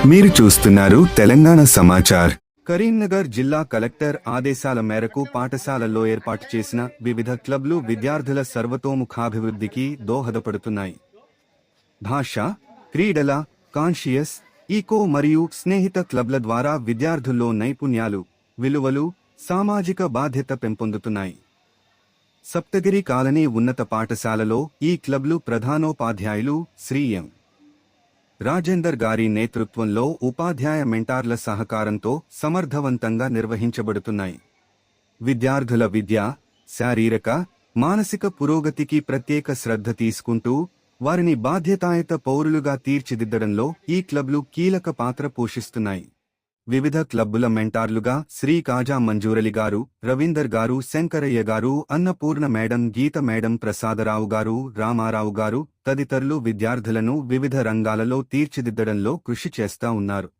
మీరు చూస్తున్నారు తెలంగాణ సమాచార్. కరీంనగర్ జిల్లా కలెక్టర్ ఆదేశాల మేరకు పాఠశాలల్లో ఏర్పాటు చేసిన వివిధ క్లబ్లు విద్యార్థుల సర్వతోముఖాభివృద్ధికి దోహదపడుతున్నాయి. భాష, క్రీడల, కాన్షియస్, ఈకో మరియు స్నేహిత క్లబ్ల ద్వారా విద్యార్థుల్లో నైపుణ్యాలు, విలువలు, సామాజిక బాధ్యత పెంపొందుతున్నాయి. సప్తగిరి కాలనీ ఉన్నత పాఠశాలలో ఈ క్లబ్లు ప్రధానోపాధ్యాయులు శ్రీ ఎం. రాజేందర్ గారి నేతృత్వంలో ఉపాధ్యాయ మెంటార్ల సహకారంతో సమర్థవంతంగా నిర్వహించబడుతున్నాయి. విద్యార్థుల విద్య, శారీరక, మానసిక పురోగతికి ప్రత్యేక శ్రద్ధ తీసుకుంటూ వారిని బాధ్యతాయుత పౌరులుగా తీర్చిదిద్దడంలో ఈ క్లబ్లు కీలక పాత్ర పోషిస్తున్నాయి. వివిధ క్లబ్బుల మెంటార్లుగా శ్రీ కాజా మంజూరలి గారు, రవీందర్ గారు, శంకరయ్య గారు, అన్నపూర్ణ మేడం, గీత మేడం, ప్రసాదరావు గారు, రామారావు గారు తదితరులు విద్యార్థులను వివిధ రంగాలలో తీర్చిదిద్దడంలో కృషి చేస్తా ఉన్నారు.